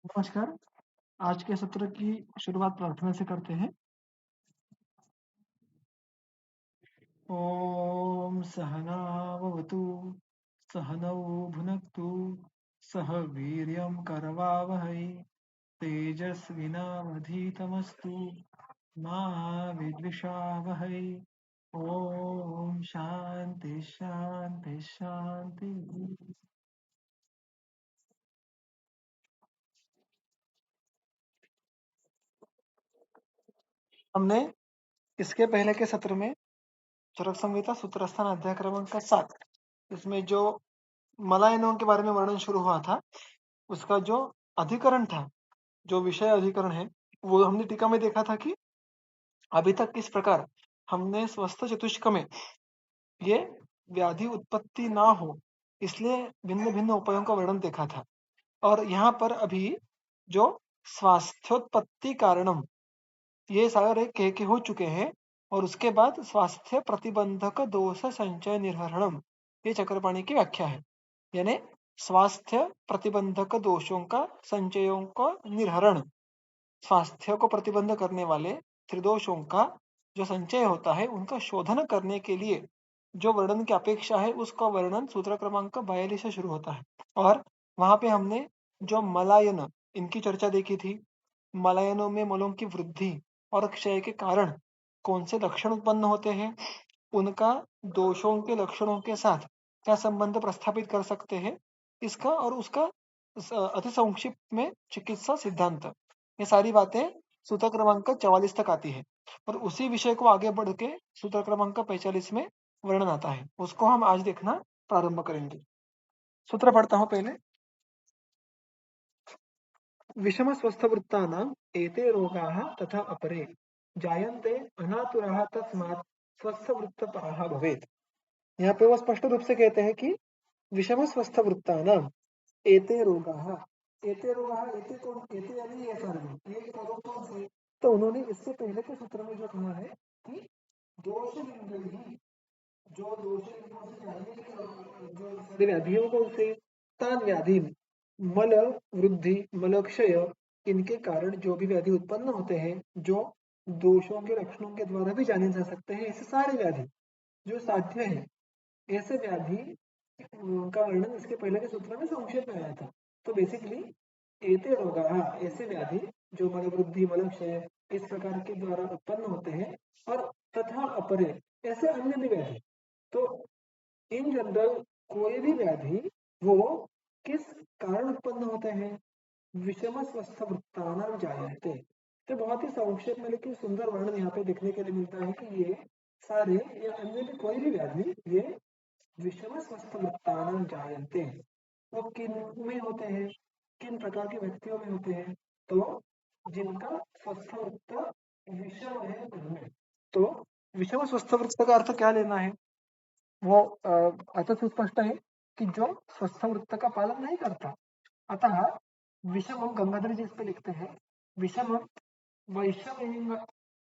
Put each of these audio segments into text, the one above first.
नमस्कार। आज के सत्र की शुरुआत प्रार्थना से करते हैं। ॐ सहना भवतु, सहनौ भुनक्तु, सह वीर्यं करवावहै, तेजस्विनावधीतमस्तु मा विद्विषावहै। ॐ शांति शांति शांति। हमने इसके पहले के सत्र में चरक संहिता सूत्रस्थान अध्याय क्रमांक 7 इसमें जो मलायनों के बारे में वर्णन शुरू हुआ था, उसका जो अधिकरण था, जो विषय अधिकरण है, वो हमने टीका में देखा था कि अभी तक किस प्रकार हमने स्वस्थ चतुष्क में ये व्याधि उत्पत्ति ना हो, इसलिए भिन्न भिन्न उपायों का वर्णन देखा था। और यहाँ पर अभी जो स्वास्थ्योत्पत्ति कारणम, ये सारे कह के हो चुके हैं। और उसके बाद स्वास्थ्य प्रतिबंधक दोष संचय निर्हरणम, ये चक्रपाणी की व्याख्या है। यानी स्वास्थ्य प्रतिबंधक दोषों का संचयों का निर्हरण, स्वास्थ्य को प्रतिबंध करने वाले त्रिदोषों का जो संचय होता है, उनका शोधन करने के लिए जो वर्णन की अपेक्षा है, उसका वर्णन सूत्र क्रमांक 42 से शुरू होता है। और वहां पे हमने जो मलायन, इनकी चर्चा देखी थी। मलायनों में मलों की वृद्धि और क्षय के कारण कौन से लक्षण उत्पन्न होते हैं, उनका दोषों के लक्षणों के साथ क्या संबंध प्रस्थापित कर सकते हैं, इसका और उसका अति संक्षिप्त में चिकित्सा सिद्धांत, ये सारी बातें सूत्र क्रमांक 44 तक आती है। और उसी विषय को आगे बढ़ के सूत्र क्रमांक 45 में वर्णन आता है, उसको हम आज देखना प्रारंभ करेंगे। सूत्र पढ़ता हूं पहले। विषम स्वस्थ वृत्तानाम एते रोगाः तथा अपरे जायन्ते अनातुराः तस्मात् स्वस्थ वृत्त पराः भवेत्। यहाँ पे वो स्पष्ट रूप से कहते हैं कि विषम स्वस्थ वृत्तानाम एते रोगाः, एते रोगाः, एते कौन, एते यानी ये सारे रोग, ये रोग कौन से? तो उन्होंने इससे पहले के सूत्र में जो कहा है कि दोष लिंगैः, जो दोष लिंगों से जानने की जो सारी व्याधियों को उसे तान व्याधि, मल वृद्धि, मल क्षय, इनके कारण जो भी व्याधि उत्पन्न होते हैं, जो दोषों के लक्षणों के द्वारा भी जाने जा सकते हैं, ऐसे सारे व्याधि जो साध्य है, ऐसे व्याधि का वर्णन इसके पहले के सूत्र में संक्षेप में आया था। तो बेसिकली एते रोगा, ऐसे व्याधि जो मल वृद्धि, मल क्षय इस प्रकार के द्वारा उत्पन्न होते हैं, और तथा अपरे ऐसे अन्य भी व्याधि। तो इन जनरल कोई भी व्याधि वो किस कारण उत्पन्न होते हैं? विषम स्वस्थ वृत्तानाम जायन्ते। तो बहुत ही संक्षेप में लेकिन सुंदर वर्णन यहाँ पे देखने के लिए मिलता है कि ये सारे या अन्य भी कोई भी व्याधि ये विषम स्वस्थ वृत्तानाम जायन्ते, वो किन में होते हैं, किन प्रकार के व्यक्तियों में होते हैं? तो जिनका स्वस्थ वृत्त विषम है उनमें। तो विषम स्वस्थ वृत्त का अर्थ क्या लेना है? वो अर्थ सुस्पष्ट है कि जो स्वस्थ वृत्त का पालन नहीं करता। अतः विषम, गंगाधर जी इस पे लिखते हैं, विषम वैषम्येन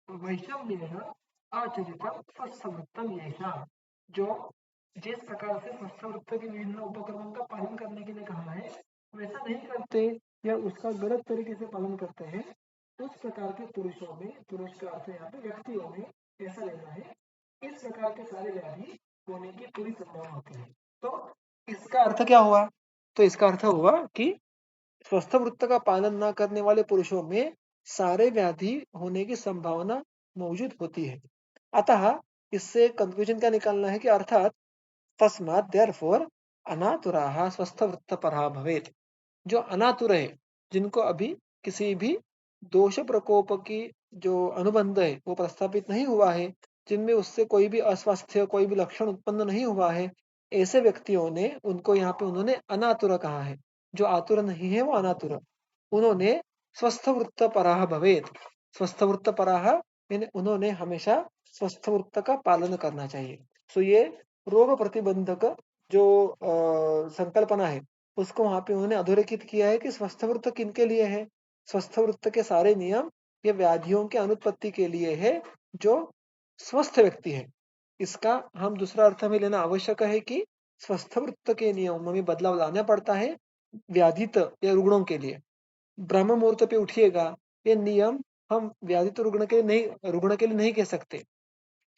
वैषम्येन आचरितम स्वस्थवृत्तम येषा, जो जिस प्रकार से स्वस्थवृत्त के विभिन्न उपक्रमों का पालन करने के लिए कहा है, वैसा नहीं करते या उसका गलत तरीके से पालन करते हैं, उस प्रकार के पुरुषों में, पुरुष का अर्थ यहाँ पे व्यक्तियों में ऐसा लेना है, इस प्रकार के सारे व्याधि होने की पूरी संभावना होती है। तो इसका अर्थ क्या हुआ? तो इसका अर्थ हुआ कि स्वस्थ वृत्त का पालन न करने वाले पुरुषों में सारे व्याधि होने की संभावना मौजूद होती है। अतः इससे कंक्लूजन क्या निकालना है कि अर्थात तस्मात् देयरफॉर अनातुराः स्वस्थ वृत्त पराः भवेत्। जो अनातुर है, जिनको अभी किसी भी दोष प्रकोप की जो अनुबंध है वो प्रस्थापित नहीं हुआ है, जिनमें उससे कोई भी अस्वास्थ्य, कोई भी लक्षण उत्पन्न नहीं हुआ है, ऐसे व्यक्तियों ने, उनको यहाँ पे उन्होंने अनातुर कहा है। जो आतुर नहीं है वो अनातुर। उन्होंने स्वस्थ वृत्त पराः भवेत्, स्वस्थ वृत्त पराः यानी उन्होंने हमेशा स्वस्थ वृत्त का पालन करना चाहिए। सो ये रोग प्रतिबंधक जो संकल्पना है, उसको वहां पे उन्होंने अधोरेखित किया है कि स्वस्थ वृत्त किनके लिए है? स्वस्थ वृत्त के सारे नियम ये व्याधियों के अनुत्पत्ति के लिए है, जो स्वस्थ व्यक्ति है। इसका हम दूसरा अर्थ में लेना आवश्यक है कि स्वस्थ वृत्त के नियमों में बदलाव लाना पड़ता है व्याधित या रुग्णों के लिए। ब्रह्म मुहूर्त पे उठिएगा, ये नियम हम व्याधित रुग्ण के लिए नहीं कह सकते।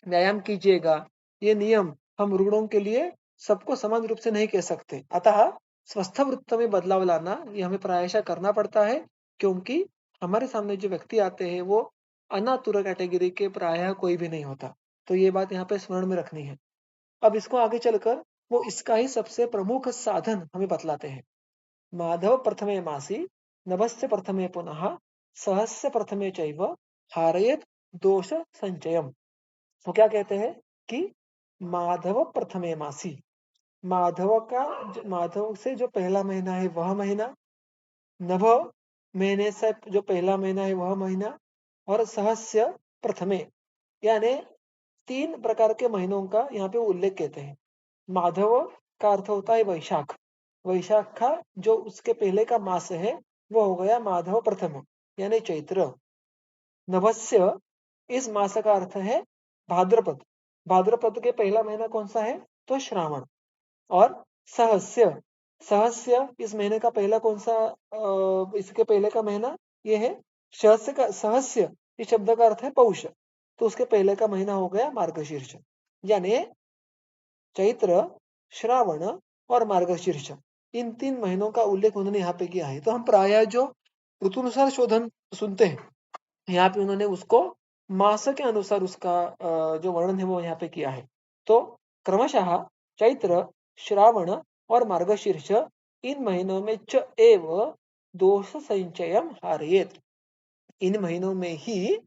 व्यायाम कीजिएगा, ये नियम हम रुग्णों के लिए सबको समान रूप से नहीं कह सकते। अतः स्वस्थ वृत्त में बदलाव लाना ये हमें प्रायशः करना पड़ता है, क्योंकि हमारे सामने जो व्यक्ति आते हैं वो अनातुर कैटेगरी के प्रायः कोई भी नहीं होता। तो ये बात यहाँ पे स्मरण में रखनी है। अब इसको आगे चलकर वो इसका ही सबसे प्रमुख साधन हमें बतलाते हैं। माधव प्रथमे मासी नभस्य प्रथमे पुनः सहस्य प्रथमे चैव हारयेत दोष संचयम। वो क्या कहते हैं कि माधव प्रथमे मासी, माधव से जो पहला महीना है वह महीना, नभ महीने से जो पहला महीना है वह महीना, और सहस्य प्रथमे, यानी 3 प्रकार के महीनों का यहाँ पे उल्लेख कहते हैं। माधव का अर्थ होता है वैशाख, वैशाख का जो उसके पहले का मास है वो हो गया माधव प्रथम यानी चैत्र। नभस्य, इस मास का अर्थ है भाद्रपद, भाद्रपद के पहला महीना कौन सा है तो श्रावण। और सहस्य, सहस्य इस महीने का पहला कौन सा इसके पहले का महीना ये है सहस्य का, सहस्य इस शब्द का अर्थ है पौष, तो उसके पहले का महीना हो गया मार्गशीर्ष। यानी चैत्र, श्रावण और मार्गशीर्ष, इन 3 महीनों का उल्लेख उन्होंने यहाँ पे किया है। तो हम प्रायः जो ऋतुनुसार शोधन सुनते हैं, यहाँ पे उन्होंने उसको मास के अनुसार उसका जो वर्णन है वो यहाँ पे किया है। तो क्रमशः चैत्र, श्रावण और मार्गशीर्ष, इन महीनों में च एव दोष संचयम हारयेत, इन महीनों में ही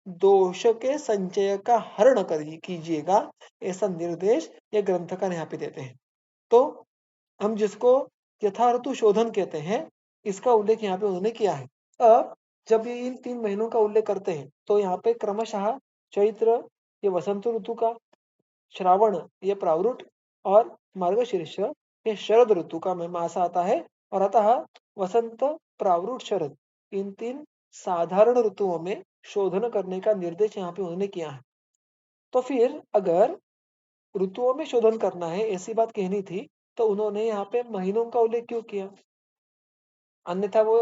दोष के संचय का हरण कीजिएगा, ऐसा निर्देश ये ग्रंथकार यहाँ पे देते हैं। तो हम जिसको यथा ऋतु शोधन कहते हैं, इसका उल्लेख यहाँ पे उन्होंने किया है। अब जब ये इन 3 महीनों का उल्लेख करते हैं तो यहाँ पे क्रमशः चैत्र ये वसंत ऋतु का, श्रावण ये प्रावरुट और मार्गशीर्ष ये शरद ऋतु का मास आता है। और अतः वसंत, प्रावरुट, शरद, इन 3 साधारण ऋतुओं में शोधन करने का निर्देश यहाँ पे उन्होंने किया है। तो फिर अगर ऋतुओं में शोधन करना है ऐसी बात कहनी थी, तो उन्होंने यहाँ पे महीनों का उल्लेख क्यों किया? अन्यथा वो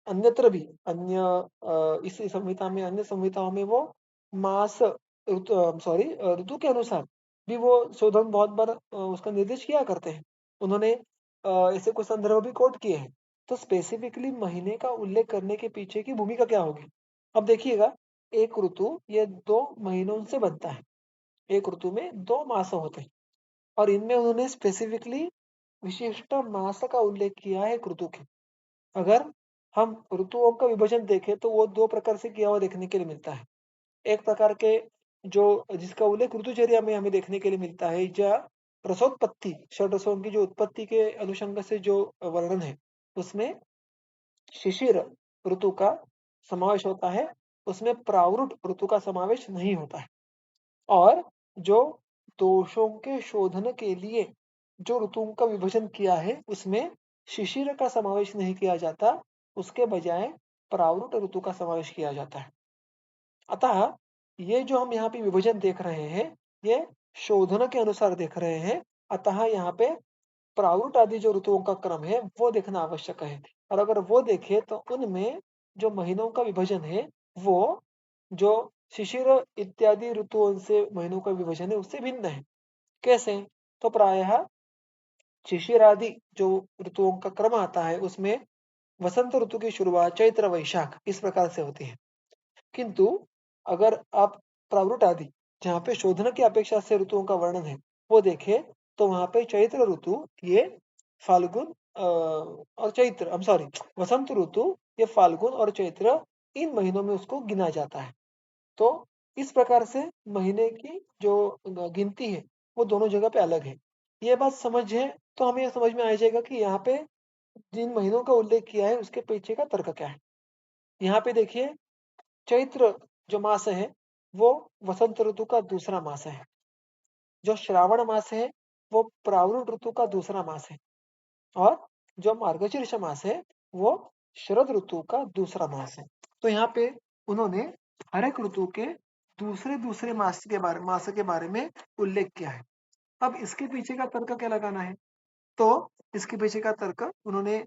अन्यत्र भी इस संहिता में, अन्य संहिताओं में वो मास ऋतु के अनुसार भी वो शोधन बहुत बार उसका निर्देश किया करते हैं। उन्होंने ऐसे कुछ संदर्भ भी कोट किए हैं। तो स्पेसिफिकली महीने का उल्लेख करने के पीछे की भूमिका क्या होगी? अब देखिएगा, एक ऋतु ये 2 महीनों से बनता है। एक ऋतु में 2 मास होते हैं और इनमें उन्होंने स्पेसिफिकली विशिष्ट मास का उल्लेख किया है एक ऋतु के। अगर हम ऋतुओं का विभाजन देखें तो वो 2 प्रकार से किया हुआ देखने के लिए मिलता है। एक प्रकार के जो जिसका उल्लेख ऋतुचर्या में हमें देखने के लिए मिलता है, या रसोत्पत्ति, षड्रसों की जो उत्पत्ति के अनुषंग से जो वर्णन है, उसमें शिशिर ऋतु का समावेश होता है, उसमें प्रावरुट ऋतु का समावेश नहीं होता है। और जो दोषों के शोधन के लिए जो ऋतुओं का विभाजन किया है, उसमें शिशिर का समावेश नहीं किया जाता, उसके बजाय प्रावरुट ऋतु का समावेश किया जाता है। अतः ये जो हम यहाँ पे विभाजन देख रहे हैं, ये शोधन के अनुसार देख रहे हैं। अतः यहाँ पे प्रावरुट आदि जो ऋतुओं का क्रम है वो देखना आवश्यक है। और अगर वो देखें तो उनमें जो महीनों का विभाजन है वो जो शिशिर इत्यादि ऋतुओं से महीनों का विभाजन है उससे भिन्न है। कैसे? तो प्रायः शिशिर आदि जो ऋतुओं का क्रम आता है उसमें वसंत ऋतु की शुरुआत चैत्र वैशाख इस प्रकार से होती है। किंतु अगर आप प्रावरुट आदि जहाँ पे शोधन की अपेक्षा से ऋतुओं का वर्णन है वो देखें तो वहां पे चैत्र ऋतु ये फाल्गुन और चैत्र सॉरी वसंत ऋतु ये फाल्गुन और चैत्र इन महीनों में उसको गिना जाता है। तो इस प्रकार से महीने की जो गिनती है वो दोनों जगह पे अलग है। ये बात समझ है तो हमें समझ में आ जाएगा कि यहाँ पे जिन महीनों का उल्लेख किया है उसके पीछे का तर्क क्या है। यहाँ पे देखिए, चैत्र जो मास है वो वसंत ऋतु का दूसरा मास है। जो श्रावण मास है वो प्रावरुट ऋतु का दूसरा मास है। और जो मार्गशीर्ष मास है वो शरद ऋतु का दूसरा मास है। तो यहाँ पे उन्होंने हर एक ऋतु के दूसरे दूसरे मास के बारे में उल्लेख किया है। अब इसके पीछे का तर्क क्या लगाना है? तो इसके पीछे का तर्क उन्होंने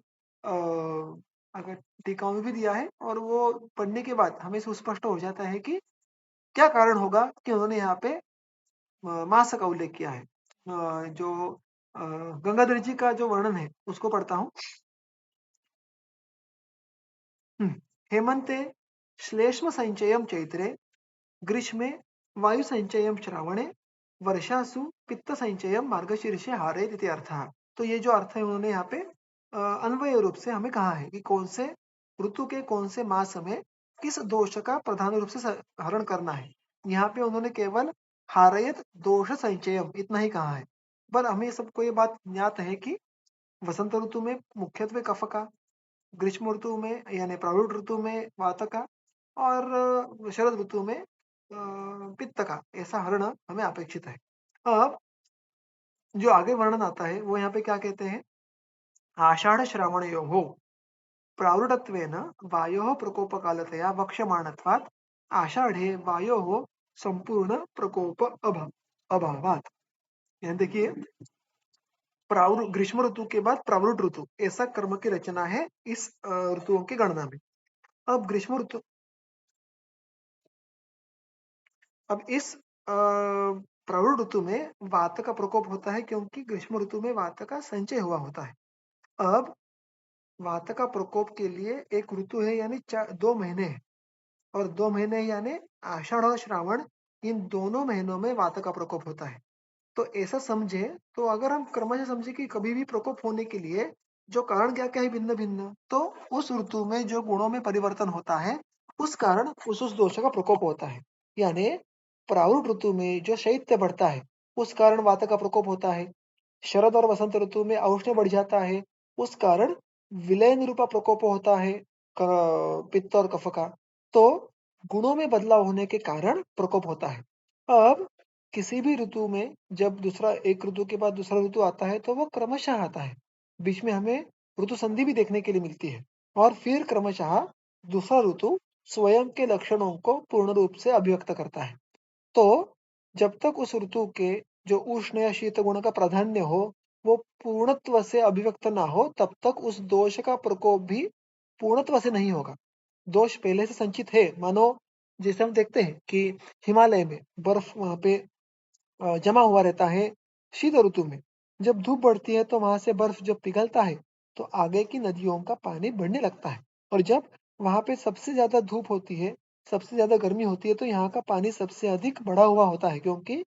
अगर टीकाओं में भी दिया है और वो पढ़ने के बाद हमें सुस्पष्ट हो जाता है कि क्या कारण होगा कि उन्होंने यहाँ पे मास का उल्लेख किया है। जो गंगाधर जी का जो वर्णन है उसको पढ़ता हूँ। हेमंते श्लेष्म संचयम चैत्रे, ग्रीष्मे वायु संचयम श्रावणे, वर्षासु पित्त संचयम मार्गशीर्षे हारेत इति अर्थः। तो ये जो अर्थ है उन्होंने यहाँ पे अन्वय रूप से हमें कहा है कि कौन से ऋतु के कौन से मास में किस दोष का प्रधान रूप से हरण करना है। यहाँ पे उन्होंने केवल हारयत दोष संचयम इतना ही कहा है। पर हमें सबको ये बात ज्ञात है कि वसंत ऋतु में मुख्यत्वे कफ का, ग्रीष्म ऋतु में यानी प्रारूढ़ ऋतु में वात का और शरद ऋतु में पित्त का ऐसा हरण हमें अपेक्षित है। अब जो आगे वर्णन आता है वो यहाँ पे क्या कहते हैं, आषाढ़ श्रावणयोः प्रारूढत्वेन वायोः प्रकोपकालतया वक्ष्यमाणत्वात् आषाढ़े वायोः संपूर्ण प्रकोप अभावात्। यहाँ देखिए, प्रारूढ़ ग्रीष्म ऋतु के बाद प्रारूढ़ ऋतु ऐसा कर्म की रचना है इस ऋतुओं की गणना में। अब ग्रीष्म ऋतु, अब इस प्रवण ऋतु में वात का प्रकोप होता है क्योंकि ग्रीष्म ऋतु में वात का संचय हुआ होता है। अब वात का प्रकोप के लिए एक ऋतु है यानी 2 महीने है और 2 महीने यानी आषाढ़ और श्रावण, इन दोनों महीनों में वात का प्रकोप होता है। तो ऐसा समझे, तो अगर हम क्रमशः समझे कि कभी भी प्रकोप होने के लिए जो कारण क्या क्या है भिन्न भिन्न, तो उस ऋतु में जो गुणों में परिवर्तन होता है उस कारण उस दोष का प्रकोप होता है। यानी प्रारूढ़ ऋतु में जो शैत्य बढ़ता है उस कारण वात का प्रकोप होता है। शरद और वसंत ऋतु में औष्ण्य बढ़ जाता है, उस कारण विलयन रूपा प्रकोप होता है पित्त और कफ का। तो गुणों में बदलाव होने के कारण प्रकोप होता है। अब किसी भी ऋतु में जब दूसरा एक ऋतु के बाद दूसरा ऋतु आता है तो वो क्रमशः आता है। बीच में हमें ऋतु संधि भी देखने के लिए मिलती है और फिर क्रमशः दूसरा ऋतु स्वयं के लक्षणों को पूर्ण रूप से अभिव्यक्त करता है। तो जब तक उस ऋतु के जो उष्ण या शीत गुण का प्राधान्य हो वो पूर्णत्व से अभिव्यक्त ना हो, तब तक उस दोष का प्रकोप भी पूर्णत्व से नहीं होगा। दोष पहले से संचित है। मानो जैसे हम देखते हैं कि हिमालय में बर्फ वहां पे जमा हुआ रहता है शीत ऋतु में। जब धूप बढ़ती है तो वहां से बर्फ जब पिघलता है तो आगे की नदियों का पानी बढ़ने लगता है और जब वहां पे सबसे ज्यादा धूप होती है, सबसे ज्यादा गर्मी होती है, तो यहाँ का पानी सबसे अधिक बढ़ा हुआ होता है क्योंकि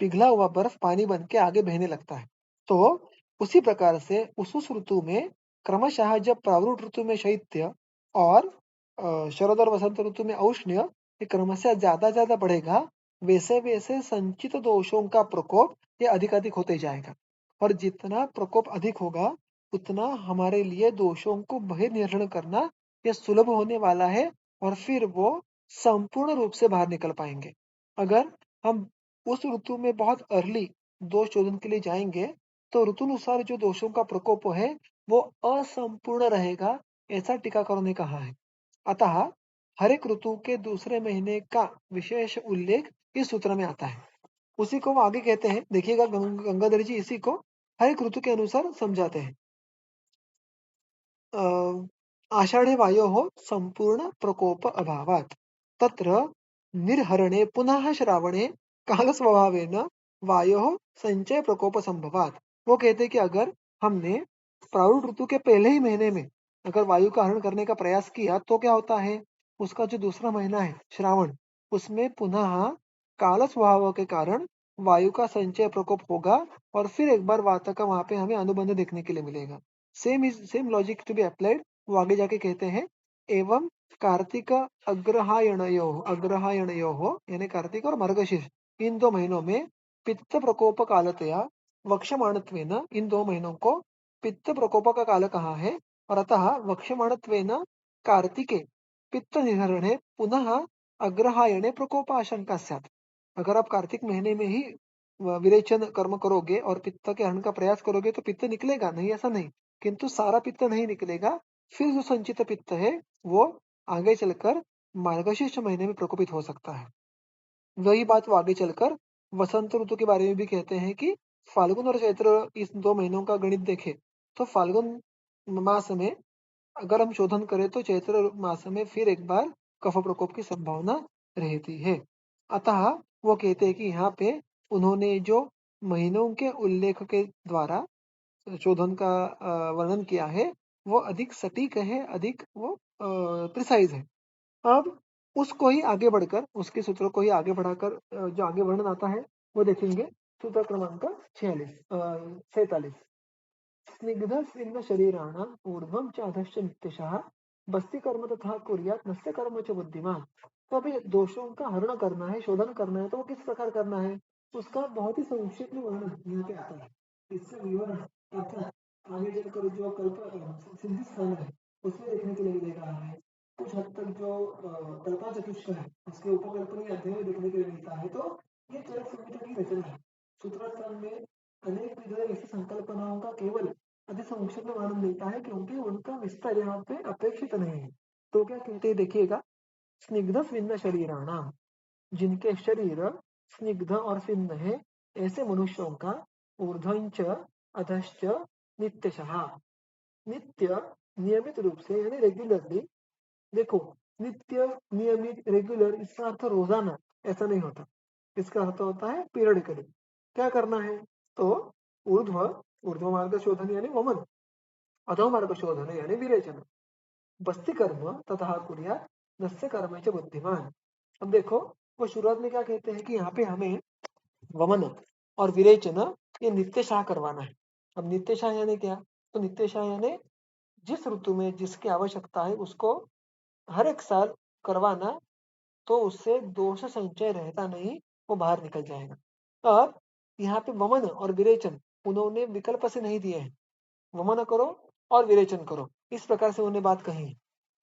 पिघला हुआ बर्फ पानी बन के आगे बहने लगता है। तो उसी प्रकार से उस ऋतु में क्रमशः जब प्रारूढ़ ऋतु में शैत्य और शरद और वसंत ऋतु में औष्ण्य ये क्रमशः ज्यादा बढ़ेगा, वैसे वैसे संचित दोषों का प्रकोप ये अधिक होते जाएगा और जितना प्रकोप अधिक होगा उतना हमारे लिए दोषों को बहिर्निर्णय करना ये सुलभ होने वाला है और फिर वो संपूर्ण रूप से बाहर निकल पाएंगे। अगर हम उस ऋतु में बहुत अर्ली दोष शोधन के लिए जाएंगे तो ऋतुनुसार जो दोषों का प्रकोप है वो असंपूर्ण रहेगा, ऐसा टीकाकारों ने कहा है। अतः हर एक ऋतु के दूसरे महीने का विशेष उल्लेख इस सूत्र में आता है। उसी को वो आगे कहते हैं, देखिएगा गंगाधर जी इसी को हर एक ऋतु के अनुसार समझाते हैं। आषाढ़े वायोः संपूर्ण प्रकोप अभावात् तत्र निर्हरणे पुनः श्रावणे कालस्वभावेन वायोः संचय प्रकोप संभवात्। वो कहते हैं कि अगर हमने प्रारूढ़ ऋतु के पहले ही महीने में अगर वायु का हरण करने का प्रयास किया तो क्या होता है, उसका जो दूसरा महीना है श्रावण, उसमें पुनः काल स्वभाव के कारण वायु का संचय प्रकोप होगा और फिर एक बार वाता का वहां पे हमें अनुबंध देखने के लिए मिलेगा। Same logic to be applied. वो आगे जाके कहते हैं एवं कार्तिक अग्रहायणयोः यानी कार्तिक और मार्गशीर्ष इन 2 महीनों में पित्त प्रकोप कालतया वक्ष्यमाणत्वेन इन 2 महीनों को पित्त प्रकोप का काल कहा है और अतः वक्ष्यमाणत्वेन कार्तिके पित्त निहरणे पुनः अग्रहायणे प्रकोपाशंका स्यात्। अगर आप कार्तिक महीने में ही विरेचन कर्म करोगे और पित्त के हरण का प्रयास करोगे तो पित्त निकलेगा नहीं, ऐसा नहीं, किंतु सारा पित्त नहीं निकलेगा। फिर जो संचित पित्त है वो आगे चलकर मार्गशीर्ष महीने में प्रकोपित हो सकता है। वही बात वो आगे चलकर वसंत ऋतु के बारे में भी कहते हैं कि फाल्गुन और चैत्र इस 2 महीनों का गणित देखें तो फाल्गुन मास में अगर हम शोधन करें तो चैत्र मास में फिर एक बार कफ प्रकोप की संभावना रहती है। अतः वो कहते हैं कि यहाँ पे उन्होंने जो महीनों के उल्लेख के द्वारा शोधन का वर्णन किया है, वो अधिक सटीक है, अधिक वो प्रिसाइज है। अब उसको ही आगे बढ़कर, उसके सूत्रों को ही आगे बढ़ाकर जो आगे वर्णन आता है, वो देखेंगे सूत्र क्रमांक 46 47। स्निग्धस्निग्ध शरीराणाम् ऊर्ध्वं च अधश्च नित्यशः बस्ति कर्म तथा कुर्यात् नस्य कर्म च बुद्धिमान। तो अभी दोषों का हरण करना है, शोधन करना है, तो वो किस प्रकार करना है, उसका बहुत ही संक्षिप्त में वर्णन यहाँ पे आता है। इससे विवरण अर्थात आगे चलकर जो कल्प सिद्धि स्थान है उसमें देखने के लिए मिलेगा हमें। कुछ हद तक जो कल्पा चतुष्क है उसके उपकल्पनीय अध्ययन में देखने के लिए मिलता है। तो ये चरक संहिता की रचना है। सूत्रास्थान में अनेक विधि ऐसी संकल्पनाओं का केवल अधिक संक्षिप्त में वर्णन मिलता है क्योंकि उनका विस्तार यहाँ पे अपेक्षित नहीं है। तो क्या कहते हैं देखिएगा, स्निग्ध स्विन्न शरीराणाम, जिनके शरीर स्निग्ध और स्विन्न है, ऐसे मनुष्यों का ऊर्ध्वंच अधश्च नित्यशः, नित्य नियमित रूप से यानी रेगुलरली। देखो, नित्य नियमित रेगुलर इसका अर्थ रोजाना ऐसा नहीं होता, इसका अर्थ होता है पीरियडिकली। क्या करना है, तो ऊर्ध्व ऊर्ध्व मार्ग शोधन यानी वमन, अधो मार्ग शोधन यानी विरेचन, बस्ती कर्म तथा कुरिया नस्य कर्म च बुद्धिमान। अब देखो, वो शुरुआत में क्या कहते हैं कि यहाँ पे हमें वमन और विरेचन ये नित्यशाह करवाना है। अब नित्यशाह यानी क्या, तो नित्यशाह यानी जिस ऋतु में जिसकी आवश्यकता है उसको हर एक साल करवाना, तो उससे दोष संचय रहता नहीं, वो बाहर निकल जाएगा। अब यहाँ पे वमन और विरेचन उन्होंने विकल्प से नहीं दिए हैं, वमन करो और विरेचन करो, इस प्रकार से उन्होंने बात कही है।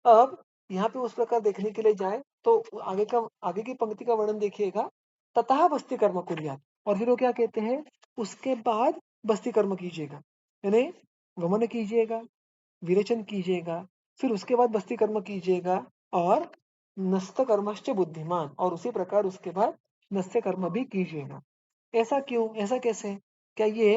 अब यहाँ पे उस प्रकार देखने के लिए जाए तो आगे की पंक्ति का वर्णन देखिएगा, ततः बस्ती कर्म कुर्यात्, और फिर वो क्या कहते हैं, उसके बाद बस्ती कर्म कीजिएगा, यानी वमन कीजिएगा, विरेचन कीजिएगा, फिर उसके बाद बस्ती कर्म कीजिएगा, और नस्त कर्मश्च बुद्धिमान, और उसी प्रकार उसके बाद नस्य कर्म भी कीजिएगा। ऐसा क्यों, ऐसा कैसे, क्या ये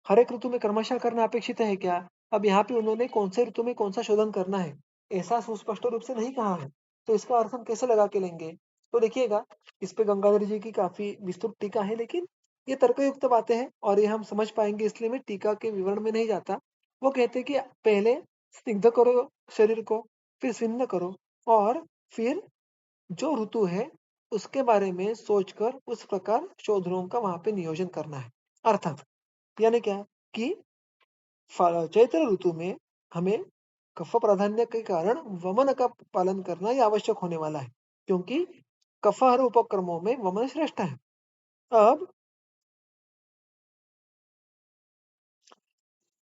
हर एक ऋतु में क्रमशः करना अपेक्षित है क्या? अब यहाँ पे उन्होंने कौन से ऋतु में कौन सा शोधन करना है ऐसा सुस्पष्ट रूप से नहीं कहा है, तो इसका अर्थ हम कैसे लगा के लेंगे? तो देखिएगा, इस पे गंगाधर जी की काफी विस्तृत टीका है, लेकिन ये तर्कयुक्त बातें हैं और ये हम समझ पाएंगे, इसलिए मैं टीका के विवरण में नहीं जाता। वो कहते हैं कि पहले स्निग्ध करो शरीर को, फिर स्विन्न करो, और फिर जो ऋतु है उसके बारे में सोचकर उस प्रकार शोधनों का वहां पे नियोजन करना है। अर्थात यानी क्या, कि चैत्र ऋतु में हमें कफ प्राधान्य के कारण वमन का पालन करना ही आवश्यक होने वाला है, क्योंकि कफहर उपक्रमों में वमन श्रेष्ठ है। अब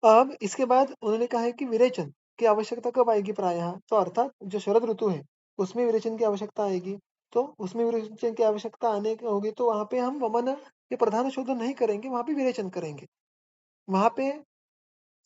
अब इसके बाद उन्होंने कहा है कि विरेचन की आवश्यकता कब आएगी प्रायः, तो अर्थात जो शरद ऋतु है उसमें विरेचन की आवश्यकता आएगी। तो उसमें विरेचन की आवश्यकता आने की होगी, तो वहां पे हम वमन के प्रधान शोधन नहीं करेंगे, वहां पे विरेचन करेंगे। वहां पे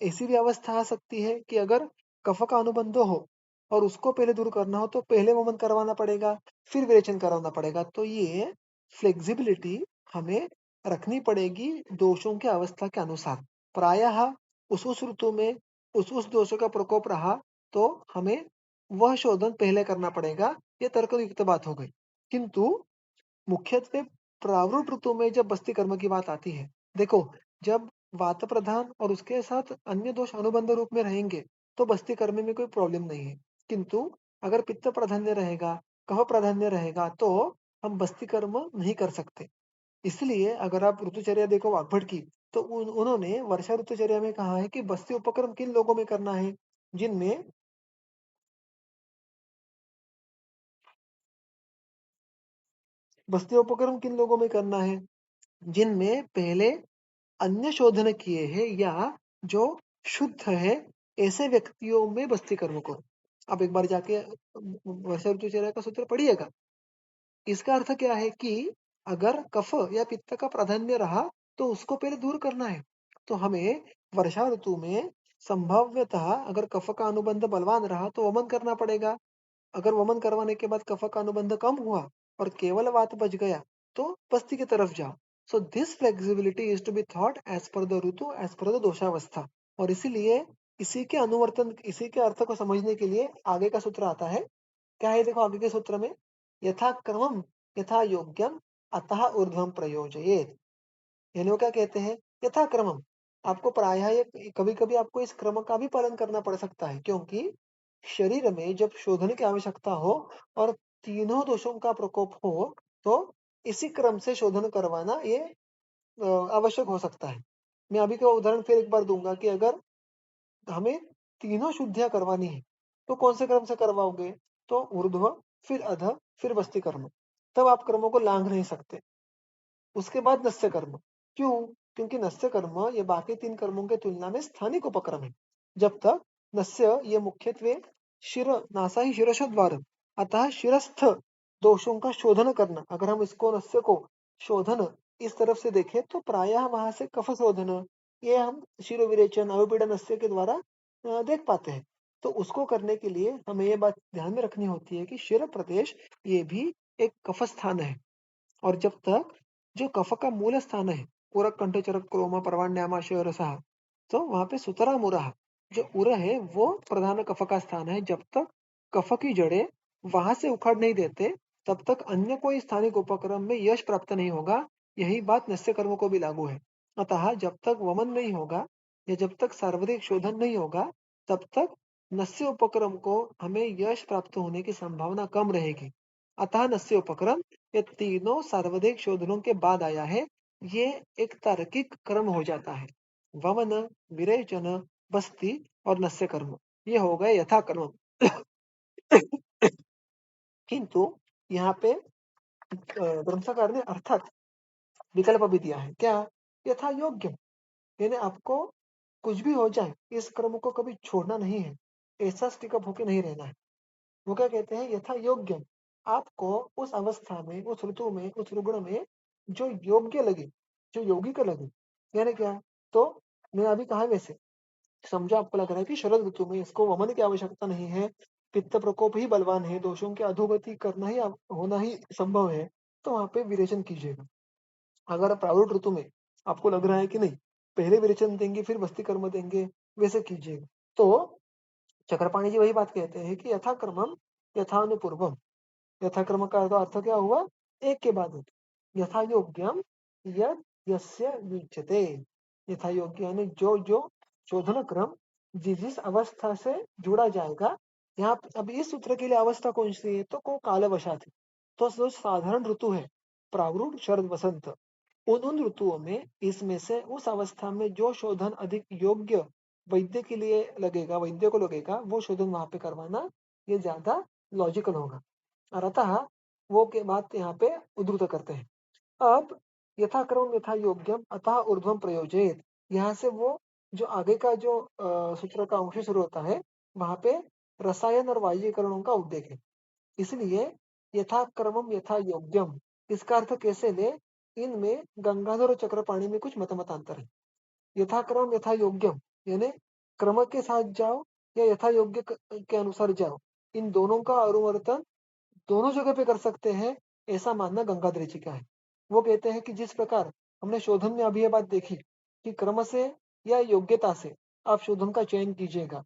ऐसी भी अवस्था आ सकती है कि अगर कफ का अनुबंध हो और उसको पहले दूर करना हो तो पहले वमन करवाना पड़ेगा, फिर विरेचन करवाना पड़ेगा। तो ये फ्लेक्सिबिलिटी हमें रखनी पड़ेगी दोषों की अवस्था के अनुसार। प्रायः उस ऋतु में उस दोषों का प्रकोप रहा तो हमें वह शोधन पहले करना पड़ेगा, ये तर्कयुक्त बात हो गई। किंतु मुख्यत्वे प्रावरुट ऋतु में जब बस्ती कर्म की बात आती है, देखो, जब वात प्रधान और उसके साथ अन्य दोष अनुबंध रूप में रहेंगे तो बस्ती कर्म में कोई प्रॉब्लम नहीं है। किंतु अगर पित्त प्राधान्य रहेगा, कफ प्राधान्य रहेगा, तो हम बस्ती कर्म नहीं कर सकते। इसलिए अगर आप ऋतुचर्या देखो वाग्भट की, तो उन्होंने वर्षा ऋतुचर्या में कहा है कि बस्ती उपक्रम किन लोगों में करना है, जिनमें बस्ती उपक्रम किन लोगों में करना है, जिनमें पहले अन्य शोधन किए हैं या जो शुद्ध है, ऐसे व्यक्तियों में बस्ती कर्म करो। आप एक बार जाके वर्षा ऋतुचर्या का सूत्र पढ़िएगा। इसका अर्थ क्या है कि अगर कफ या पित्त का प्राधान्य रहा तो उसको पहले दूर करना है। तो हमें वर्षा ऋतु में संभाव्यतः अगर कफ का अनुबंध बलवान रहा तो वमन करना पड़ेगा। अगर वमन करवाने के बाद कफ का अनुबंध कम हुआ और केवल वात बच गया तो बस्ती की तरफ जाओ। So this flexibility is to be thought as per the ritu, as per the doshavastha. और इसीलिए इसी के अनुवर्तन, इसी के अर्थ को समझने के लिए आगे का सूत्र आता है। क्या है देखो आगे के सूत्र में, यथा क्रमम यथा योग्यम अतः ऊर्ध्वम प्रयोजयेत। यानी वो क्या कहते हैं, यथा क्रमम, आपको प्रायः ये कभी कभी आपको इस क्रम का भी पालन करना पड़ सकता है, क्योंकि शरीर में जब शोधन की आवश्यकता हो और तीनों दोषों का प्रकोप हो, तो इसी क्रम से शोधन करवाना ये आवश्यक हो सकता है। मैं अभी का उदाहरण फिर एक बार दूंगा कि अगर हमें तीनों शुद्धियां करवानी है, तो कौन से क्रम से करवाओगे, तो ऊर्ध्व, फिर अध, फिर वस्ती कर्म। तब आप कर्मों को लांघ नहीं सकते। उसके बाद नस्य कर्म। क्यों? क्योंकि नस्य कर्म ये बाकी तीन कर्मों के तुलना में स्थानिक उपक्रम है। जब तक नस्य ये मुख्यत्वे शिर नासा ही शिरश द्वार, अतः शिरस्थ दोषों का शोधन करना, अगर हम इसको नस्य को शोधन इस तरफ से देखें तो प्रायः वहां से कफ शोधन, ये हम शिरो विरेचन अवपीड़ा नस्य के द्वारा देख पाते हैं। तो उसको करने के लिए हमें ये बात ध्यान में रखनी होती है कि शिर प्रदेश ये भी एक कफ स्थान है। और जब तक जो कफ का मूल स्थान है, पूरक कंठ चरक क्रोम पर्वाण्यामाशय रसः, तो वहां पे सुतरा मुरह, जो उर है वो प्रधान कफ का स्थान है। जब तक कफ की जड़ें वहां से उखड़ नहीं देते, तब तक अन्य कोई स्थानिक उपक्रम में यश प्राप्त नहीं होगा। यही बात नस्य कर्म को भी लागू है। अतः जब तक वमन नहीं होगा या जब तक सर्वाधिक शोधन नहीं होगा, तब तक नस्य उपक्रम को हमें यश प्राप्त होने की संभावना कम रहेगी। अतः नस्य उपक्रम ये तीनों सर्वाधिक शोधनों के बाद आया है। ये एक तार्किक क्रम हो जाता है। वमन, विरेचन, बस्ती और नस्य कर्म, ये हो गए यथा कर्म। किंतु यहाँ पे ग्रंथकार ने अर्थात विकल्प भी दिया है। क्या? यथा योग्य, यानी आपको कुछ भी हो जाए इस क्रम को कभी छोड़ना नहीं है, ऐसा स्टिकअप होके नहीं रहना है। वो क्या कहते हैं, यथा योग्य, आपको उस अवस्था में, उस ऋतु में, उस रुग्ण में जो योग्य लगे, जो यौगिक लगे, यानी क्या, तो मैं अभी कहा वैसे समझो, आपको लग रहा है कि शरद ऋतु में इसको वमन की आवश्यकता नहीं है, पित्त प्रकोप ही बलवान है, दोषों की अधोगति करना ही होना ही संभव है, तो वहां पे विरेचन कीजिएगा। अगर प्रारूढ़ ऋतु में आपको लग रहा है कि नहीं, पहले विरेचन देंगे फिर बस्ती कर्म देंगे, वैसे कीजिएगा। तो चक्रपाणी जी वही बात कहते हैं कि यथा क्रमम यथानुपूर्वम। यथाक्रम का अर्थ क्या हुआ, एक के बाद एक। यथा योग्यम यद यस्य युज्यते, यथा योग्य यानी जो जो शोधन क्रम जिस जिस अवस्था से जुड़ा जाएगा। यहाँ अब इस सूत्र के लिए अवस्था कौन सी है, तो को कालवशात है। तो जो साधारण ऋतु है, प्रावरुण शरद वसंत, उन ऋतुओं में इसमें से उस अवस्था में जो शोधन अधिक योग्य वैद्य के लिए लगेगा, वैद्य को लगेगा, वो शोधन वहां पे करवाना ये ज्यादा लॉजिकल होगा। और अतः वो के बात यहाँ पे उद्धृत करते हैं। अब यथाक्रम यथा योग्यम अतः ऊर्ध्वम प्रयोजित, यहाँ से वो जो आगे का जो सूत्र का अंश शुरू होता है, वहां पे रसायन और वायीकरणों का उद्देश्य है। इसलिए यथाक्रमम यथा योग्यम, इसका अर्थ कैसे ले, इनमें गंगाधर और चक्रपाणी में कुछ मतांतर है। यथाक्रम यथा योग्यम यानी क्रम के साथ जाओ या यथा योग्य के अनुसार जाओ, इन दोनों का अनुवर्तन दोनों जगह पे कर सकते हैं, ऐसा मानना गंगाधर जी का है। वो कहते हैं कि जिस प्रकार हमने शोधन में अभी ये बात देखी कि क्रम से या योग्यता से आप शोधन का चयन कीजिएगा,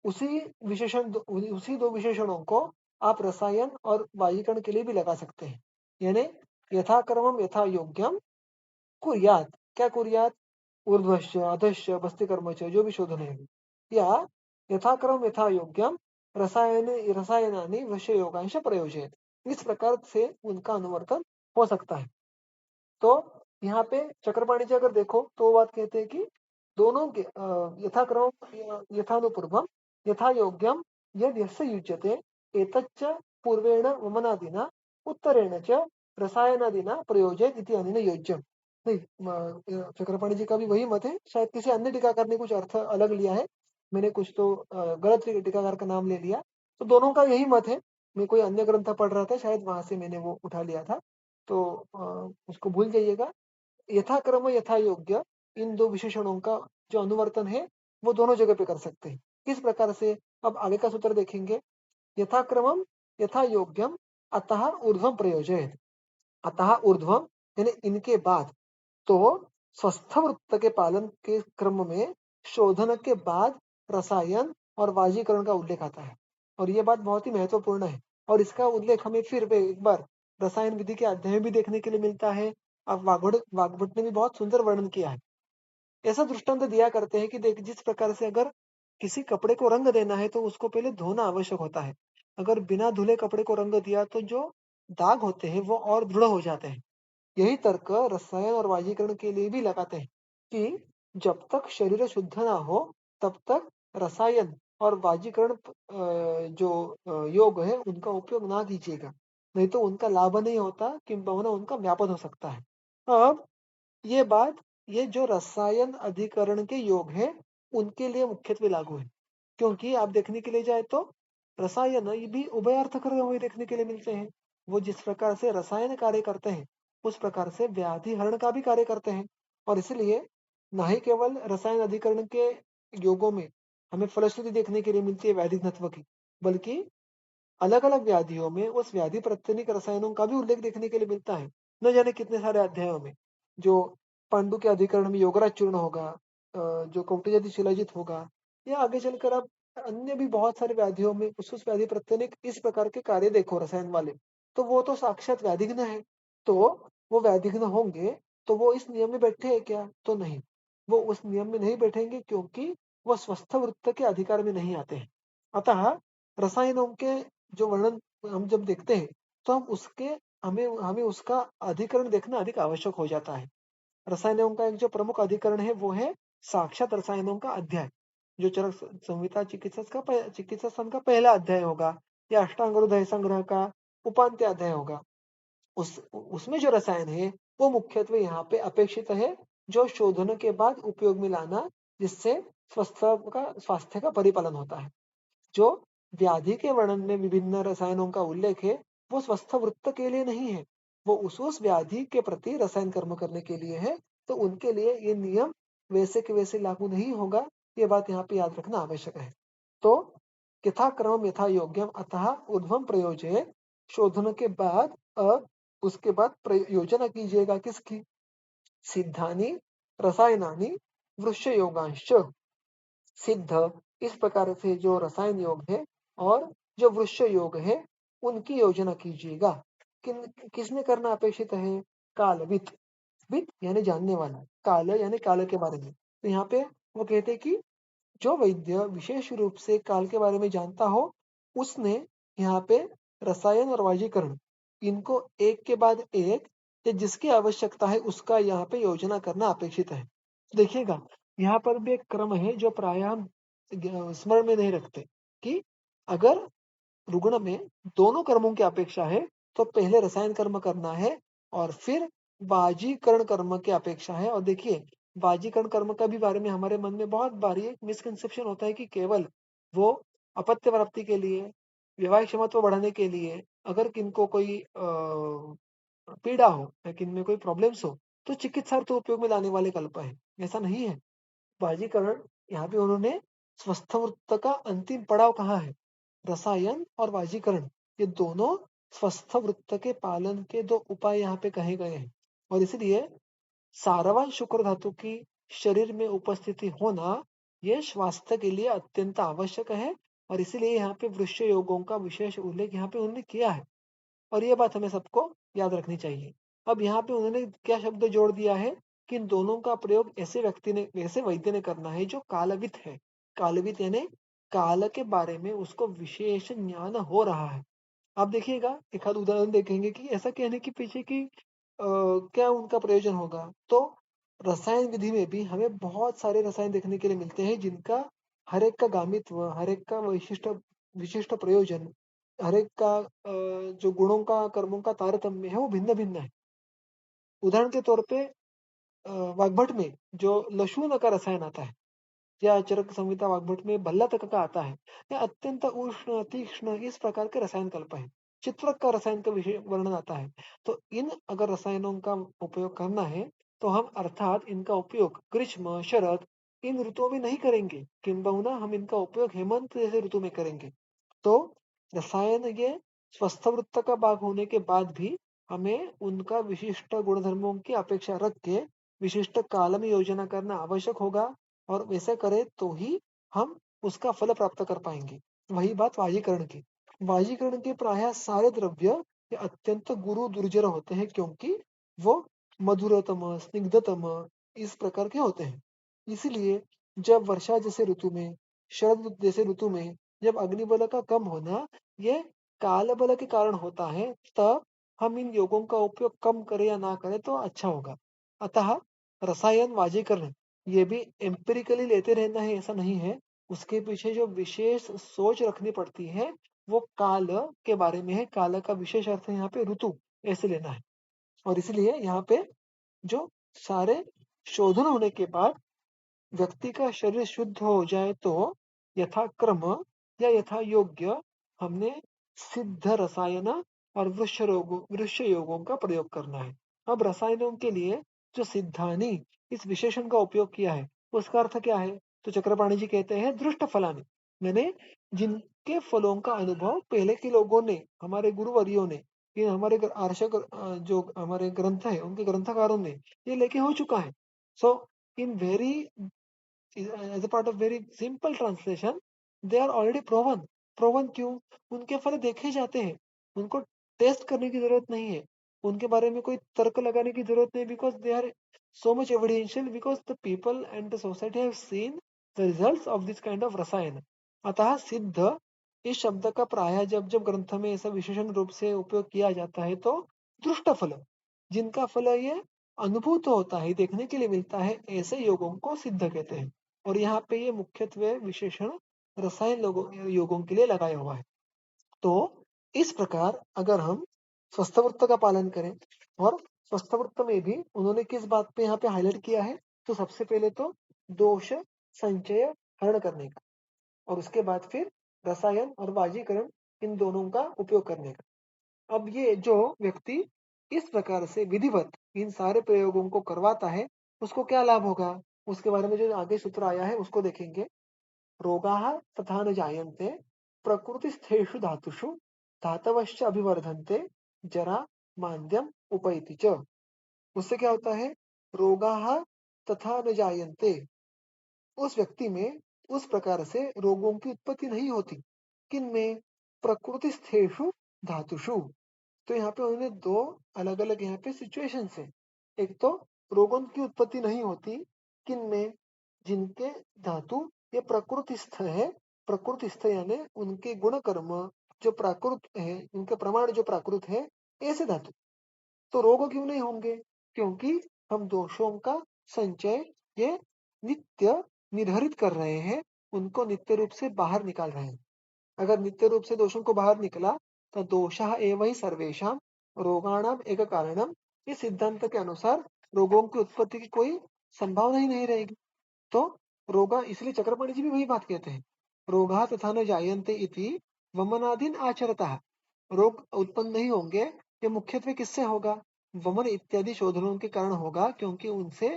उसी दो विशेषणों को आप रसायन और वायीकरण के लिए भी लगा सकते हैं। यानी यथाक्रमम यथा योग्यम कुर्यात, क्या कुर्यात, ऊर्ध्वश्य अधश्य बस्ती कर्मच, जो भी शोधन है, या यथाक्रम यथा योग्यम रसायनानि वश्य योगांश प्रयोजित, इस प्रकार से उनका अनुवर्तन हो सकता है। तो यहाँ पे चक्रपाणी जी अगर देखो तो वो बात कहते हैं कि दोनों के यथाक्रम यथानुपूर्वम यथा योग्यम यद यस्य युज्यते एतच्च पूर्वेण वमनादिना उत्तरेण च रसायनादिना प्रयोजित इति अनेन योज्यम। नहीं, चक्रपाणी जी का भी वही मत है, शायद किसी अन्य टीकाकार ने कुछ अर्थ अलग लिया है, मैंने कुछ तो गलत टीकाकार का नाम ले लिया। तो दोनों का यही मत है। मैं कोई अन्य ग्रंथ पढ़ रहा था, शायद वहां से मैंने वो उठा लिया था, तो उसको भूल जाइएगा। यथाक्रम यथा योग्य, इन दो विशेषणों का जो अनुवर्तन है वो दोनों जगह पे कर सकते हैं। किस प्रकार से, अब आगे का सूत्र देखेंगे। यथाक्रमम यथा योग्यम अतः ऊर्ध्वम प्रयोजयेत, अतः ऊर्ध्वम यानी इनके बाद, तो स्वस्थ वृत्त के पालन के क्रम में शोधन के बाद रसायन और वाजीकरण का उल्लेख आता है। और ये बात बहुत ही महत्वपूर्ण है और इसका उल्लेख हमें फिर एक बार रसायन विधि के अध्याय में भी देखने के लिए मिलता है। अब वाग्भट ने भी बहुत सुंदर वर्णन किया है। ऐसा दृष्टांत दिया करते हैं कि देख जिस प्रकार से अगर किसी कपड़े को रंग देना है तो उसको पहले धोना आवश्यक होता है। अगर बिना धुले कपड़े को रंग दिया तो जो दाग होते हैं वो और दृढ़ हो जाते हैं। यही तर्क रसायन और वाजीकरण के लिए भी लगाते हैं कि जब तक शरीर शुद्ध ना हो तब तक रसायन और वाजीकरण जो योग है उनका उपयोग ना कीजिएगा, नहीं तो उनका लाभ नहीं होता किंबहुना उनका व्यापन हो सकता है। अब ये बात ये जो रसायन अधिकरण के योग है उनके लिए मुख्यत्वे लागू है, क्योंकि आप देखने के लिए जाए तो रसायन ये भी उभयार्थक हुए देखने के लिए मिलते हैं। वो जिस प्रकार से रसायन कार्य करते हैं उस प्रकार से व्याधि हरण का भी कार्य करते हैं। और इसलिए न ही केवल रसायन अधिकरण के योगों में हमें फलश्रुति देखने के लिए मिलती है वैदिक घनत्व की, बल्कि अलग-अलग व्याधियों में उस व्याधि प्रतिनिक रसायनों का भी उल्लेख देखने के लिए मिलता है। न जाने कितने सारे अध्यायों में, जो पांडु के अधिकरण में योगराज चूर्ण होगा, जो कौटिल्य शिलाजित होगा, या आगे चलकर आप अन्य भी बहुत सारे व्याधियों में उस व्याधि प्रतिनिक इस प्रकार के कार्य देखो रसायन वाले, तो वो तो साक्षात व्याधिघ्न है। तो वो व्याधिघ्न होंगे तो वो इस नियम में बैठे हैं क्या? तो नहीं। वो उस नियम में नहीं बैठेंगे क्योंकि वो स्वस्थ वृत्त के अधिकार में नहीं आते हैं। अतः रसायनों के जो वर्णन हम जब देखते हैं तो हम उसके हमें हमें उसका अधिकरण देखना अधिक आवश्यक हो जाता है। रसायनों का एक जो प्रमुख अधिकरण है वो है साक्षात रसायनों का अध्याय, जो चरक संहिता चिकित्सा का पहला अध्याय होगा या अष्टांग हृदय संग्रह का उपांत्य अध्याय होगा। उसमें जो रसायन है वो मुख्यत्वे यहाँ पे अपेक्षित है, जो शोधन के बाद उपयोग में लाना, जिससे स्वास्थ्य का परिपालन होता है। जो व्याधि के वर्णन में विभिन्न रसायनों का उल्लेख है वो स्वस्थ वृत्त के लिए नहीं है, वो उस व्याधि के प्रति रसायन कर्म करने के लिए है। तो उनके लिए ये नियम वैसे के वैसे लागू नहीं होगा, ये बात यहाँ पे याद रखना आवश्यक है। तो यथाक्रम यथा योग्यम अतः ऊर्ध्वम प्रयोज्य, शोधन के बाद अब उसके बाद प्रयोजना कीजिएगा किसकी? सिद्धानी रसायनानी वृक्ष योगांश। सिद्ध इस प्रकार से जो रसायन योग है और जो वृक्ष योग है उनकी योजना कीजिएगा। किन किसने करना अपेक्षित है? कालवित। वित यानी जानने वाला, काल यानी काल के बारे में। तो यहाँ पे वो कहते हैं कि जो वैद्य विशेष रूप से काल के बारे में जानता हो उसने यहाँ पे रसायन और वाजीकरण इनको एक के बाद एक या जिसकी आवश्यकता है उसका यहाँ पे योजना करना अपेक्षित है। देखिएगा यहाँ पर भी एक क्रम है जो प्रायः हम स्मरण में नहीं रखते कि अगर रुग्ण में दोनों कर्मों की अपेक्षा है तो पहले रसायन कर्म करना है और फिर वाजीकरण कर्म की अपेक्षा है। और देखिए वाजीकरण कर्म का भी बारे में हमारे मन में बहुत बारी एक मिसकंसेप्शन होता है कि केवल वो अपत्य प्राप्ति के लिए, वैवाहिक क्षमत्व बढ़ाने के लिए, अगर किनको कोई पीड़ा हो या किनमें कोई प्रॉब्लम्स हो तो चिकित्सार्थ उपयोग में लाने वाले कल्प है। ऐसा नहीं है। वाजीकरण यहाँ पे उन्होंने स्वस्थ वृत्त का अंतिम पड़ाव कहा है। रसायन और वाजीकरण ये दोनों स्वस्थ वृत्त के पालन के दो उपाय यहाँ पे कहे गए हैं। और इसलिए सारवान शुक्र धातु की शरीर में उपस्थिति होना ये स्वास्थ्य के लिए अत्यंत आवश्यक है। और इसीलिए यहाँ पे वृक्ष योगों का विशेष उल्लेख यहाँ पे उन्होंने किया है और ये बात हमें सबको याद रखनी चाहिए। अब यहाँ पे उन्होंने क्या शब्द जोड़ दिया है कि इन दोनों का प्रयोग ऐसे वैद्य ने करना है जो कालवित है। कालवित यानी काल के बारे में उसको विशेष ज्ञान हो रहा है। आप देखिएगा एक आध उदाहरण देखेंगे कि ऐसा कहने के पीछे की क्या उनका प्रयोजन होगा। तो रसायन विधि में भी हमें बहुत सारे रसायन देखने के लिए मिलते हैं जिनका हर एक का गामित्व, हर एक का विशिष्ट प्रयोजन, हर एक का जो गुणों का कर्मों का तारतम्य है वो भिन्न-भिन्न है। उदाहरण के तौर पे वाग्भट में जो लशून का रसायन आता है या चरक संहिता वाग्भट में भल्ला तक का आता है, ये अत्यंत उष्ण, तीक्ष्ण इस प्रकार के रसायन कल्प है। चित्रक का रसायन का विषय वर्णन आता है। तो इन अगर रसायनों का उपयोग करना है तो हम अर्थात इनका उपयोग ग्रीष्म, शरद इन ऋतुओं में नहीं करेंगे, किंबहुना हम इनका उपयोग हेमंत जैसे ऋतु में करेंगे। तो रसायन ये स्वस्थ वृत्त का भाग होने के बाद भी हमें उनका विशिष्ट गुणधर्मों की अपेक्षा रख के विशिष्ट काल में योजना करना आवश्यक होगा। और वैसे करें तो ही हम उसका फल प्राप्त कर पाएंगे। वही बात वाजीकरण की। वाजीकरण के प्रायः सारे द्रव्य ये अत्यंत गुरु दुर्जर होते हैं, क्योंकि वो मधुरतम, स्निग्धतम इस प्रकार के होते हैं। इसलिए जब वर्षा जैसे ऋतु में, शरद जैसे ऋतु में जब अग्निबल का कम होना ये काल बल के कारण होता है, तब हम इन योगों का उपयोग कम करें या ना करें तो अच्छा होगा। अतः रसायन वाजीकरण ये भी एम्पिरिकली लेते रहना है ऐसा नहीं है। उसके पीछे जो विशेष सोच रखनी पड़ती है वो काल के बारे में है। काल का विशेष अर्थ है यहाँ पे ऋतु ऐसे लेना है। और इसलिए यहाँ पे जो सारे शोधन होने के बाद व्यक्ति का शरीर शुद्ध हो जाए तो यथाक्रम या यथा योग्य हमने सिद्ध रसायन और वृक्ष योगों का प्रयोग करना है। अब रसायनों के लिए जो सिद्धानी इस विशेषण का उपयोग किया है उसका अर्थ क्या है? तो चक्रपाणी जी कहते हैं दृष्ट फलानी, मैंने जिनके फलों का अनुभव पहले के लोगों ने, हमारे गुरुवर्यों ने, ये हमारे जो हमारे ग्रंथ है उनके ग्रंथकारों ने ये लेके हो चुका है। So in very as a part of very simple translation, they are already proven. proven क्यों? उनके फल देखे जाते हैं, उनको टेस्ट करने की जरूरत नहीं है, उनके बारे में कोई तर्क लगाने की जरूरत नहीं, because they are so much evidential, because the people and the society have seen the results of this kind of रसायन। अतः सिद्ध इस शब्द का प्राय जब जब ग्रंथ में ऐसा विशेषण रूप से उपयोग किया जाता है तो दृष्ट फल, जिनका फल ये अनुभूत होता है, देखने के लिए मिलता है, ऐसे योगों को सिद्ध कहते हैं। और यहाँ पे ये मुख्यत्वे विशेषण रसायन योगों के लिए लगाया हुआ है। तो इस प्रकार अगर हम स्वस्थवृत्त का पालन करें, और स्वस्थवृत्त में भी उन्होंने किस बात पे यहाँ पे हाईलाइट किया है, तो सबसे पहले तो दोष संचय हरण करने का, और उसके बाद फिर रसायन और वाजीकरण इन दोनों का उपयोग करने का। अब ये जो व्यक्ति इस प्रकार से विधिवत इन सारे प्रयोगों को करवाता है उसको क्या लाभ होगा, उसके बारे में जो आगे सूत्र आया है उसको देखेंगे। रोगाः तथा न जायन्ते प्रकृतिस्थेषु धातुषु धातवश्च अभिवर्धन्ते जरा मान्द्यम उपैति च। उससे क्या होता है? रोगाः तथा न जायन्ते, उस व्यक्ति में उस प्रकार से रोगों की उत्पत्ति नहीं होती। किनमें? प्रकृतिस्थेषु धातुषु। तो यहाँ पे उन्होंने दो अलग अलग यहाँ पे सिचुएशन है। एक तो रोगों की उत्पत्ति नहीं होती किनमें? जिनके धातु ये प्रकृतिस्थ है। प्रकृतिस्थ यानी उनके गुण कर्म जो प्राकृत है, उनका प्रमाण जो प्राकृत है, ऐसे धातु। तो रोग क्यों नहीं होंगे? क्योंकि हम दोषों का संचय ये नित्य निर्धारित कर रहे हैं, उनको नित्य रूप से बाहर निकाल रहे हैं। अगर नित्य रूप से दोषों को बाहर निकला तो दोषः एव ही सर्वेषां रोगाणाम एक कारणम, इस सिद्धांत के अनुसार रोगों की उत्पत्ति की कोई संभावना ही नहीं रहेगी। तो रोगा, इसलिए चक्रपाणी जी भी वही बात कहते हैं, रोगा तथा न जायन्ते इति वमनादीन आचरतः। रोग उत्पन्न नहीं होंगे, ये मुख्यत्वे किससे होगा? वमन इत्यादि शोधनों के कारण होगा, क्योंकि उनसे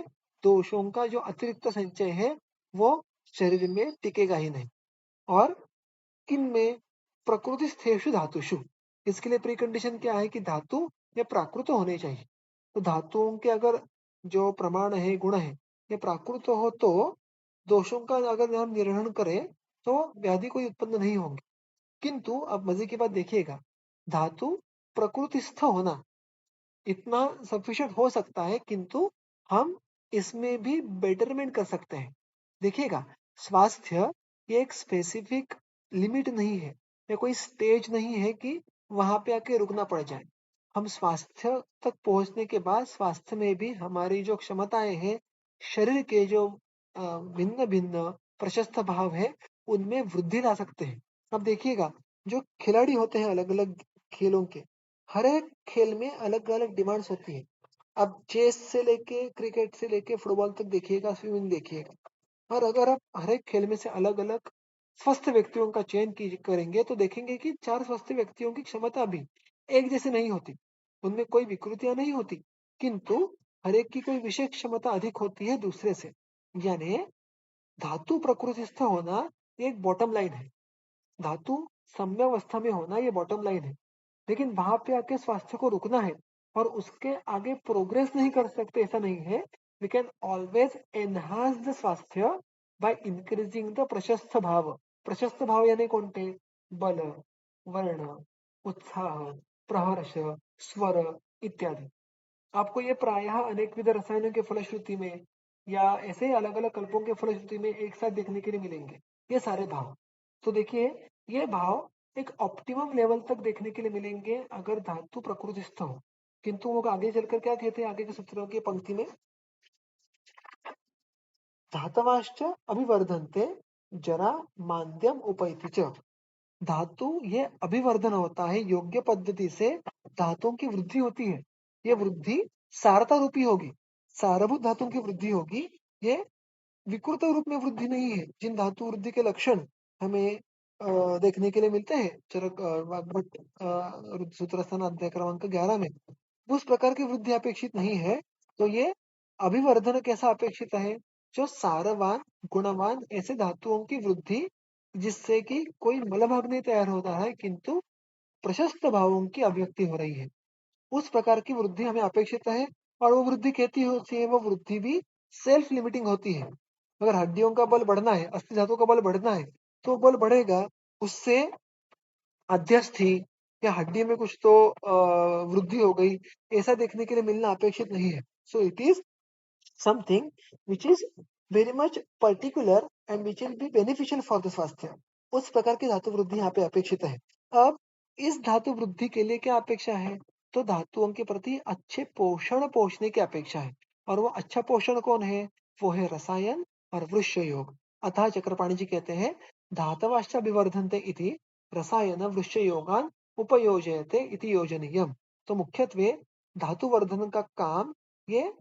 दोषों का जो अतिरिक्त संचय है वो शरीर में टिकेगा ही नहीं। और किनमें? प्रकृतिस्थेषु धातुषु। इसके लिए प्री कंडीशन क्या है कि धातु या प्राकृत होने चाहिए। तो धातुओं के अगर जो प्रमाण है, गुण है, ये प्राकृत हो तो दोषों का अगर हम निर्वहन करें तो व्याधि कोई उत्पन्न नहीं होंगे। किंतु अब मजे की बात देखिएगा, धातु प्रकृतिस्थ होना इतना सफिशिएंट हो सकता है, किंतु हम इसमें भी बेटरमेंट कर सकते हैं। देखिएगा, स्वास्थ्य ये एक स्पेसिफिक लिमिट नहीं है, या कोई स्टेज नहीं है कि वहां पे आके रुकना पड़ जाए। हम स्वास्थ्य तक पहुंचने के बाद स्वास्थ्य में भी हमारी जो क्षमताएं हैं, शरीर के जो भिन्न भिन्न प्रशस्त भाव है, उनमें वृद्धि ला सकते हैं। अब देखिएगा, जो खिलाड़ी होते हैं अलग अलग खेलों के, हर एक खेल में अलग अलग डिमांड्स होती है। अब चेस से लेके, क्रिकेट से लेके फुटबॉल तक देखिएगा, स्विमिंग देखिएगा, और अगर आप हर एक खेल में से अलग अलग स्वस्थ व्यक्तियों का चयन करेंगे तो देखेंगे कि चार स्वस्थ व्यक्तियों की क्षमता भी एक जैसी नहीं होती, उनमें कोई विकृतियां नहीं होती, किंतु हर एक की कोई विशेष क्षमता अधिक होती है दूसरे से। यानी धातु प्रकृतिस्थ होना एक बॉटम लाइन है, धातु साम्यावस्था में होना ये बॉटम लाइन है। लेकिन वहां पे आके स्वास्थ्य को रुकना है और उसके आगे प्रोग्रेस नहीं कर सकते, ऐसा नहीं है। We can always enhance the स्वास्थ्य बाय इन्क्रीजिंग द प्रशस्त भाव. प्रशस्त भाव यानी कोणते? बल, वर्ण, उत्साह, प्रहर्ष, स्वर इत्यादि. आपको ये प्रायः अनेक विध रसायनों के फलश्रुति में या ऐसे अलग अलग कल्पों के फलश्रुति में एक साथ देखने के लिए मिलेंगे, ये सारे भाव. तो देखिए, ये भाव एक ऑप्टिमम लेवल तक देखने के लिए मिलेंगे अगर धातु प्रकृतिस्थ हो. किंतु वो आगे चलकर क्या कहते हैं आगे के सूत्रों की पंक्ति में, धातवाश्च अभिवर्धन्ते जरा मांद्यम उपैति च. धातु ये अभिवर्धन होता है, योग्य पद्धति से धातुओं की वृद्धि होती है. ये वृद्धि सारता रूपी होगी, सारभूत धातुओं की वृद्धि होगी. ये विकृत रूप में वृद्धि नहीं है. जिन धातु वृद्धि के लक्षण हमें देखने के लिए मिलते हैं चरक वाग्भट सूत्रस्थान अध्याय क्रमांक 11 में, उस प्रकार की वृद्धि अपेक्षित नहीं है. तो ये अभिवर्धन कैसा अपेक्षित है? जो सारवान गुणवान ऐसे धातुओं की वृद्धि जिससे कि कोई मलभाग नहीं तैयार होता है किंतु प्रशस्त भावों की अभिव्यक्ति हो रही है, उस प्रकार की वृद्धि हमें अपेक्षित है. और वो वृद्धि कहती होती है, वो वृद्धि भी सेल्फ लिमिटिंग होती है. अगर हड्डियों का बल बढ़ना है, अस्थि धातु का बल बढ़ना है, तो बल बढ़ेगा. उससे अध्यस्थी या हड्डी में कुछ तो वृद्धि हो गई, ऐसा देखने के लिए मिलना अपेक्षित नहीं है. So it is something which is very much particular and which will be beneficial for the स्वास्थ्य. उस प्रकार की धातु वृद्धि यहाँ पे अपेक्षित है. अब इस धातु वृद्धि के लिए क्या अपेक्षा है? तो धातुओं के प्रति अच्छे पोषण पहुंचने की अपेक्षा है. और वो अच्छा पोषण कौन है? वो है रसायन और वृक्ष योग. अतः चक्रपाणी जी कहते हैं धातवाश्च अभिवर्धन्ते इति रसायन वृक्ष योगान उपयोजयते इति योजनीयम. तो मुख्यत्वे धातु वर्धन का काम ये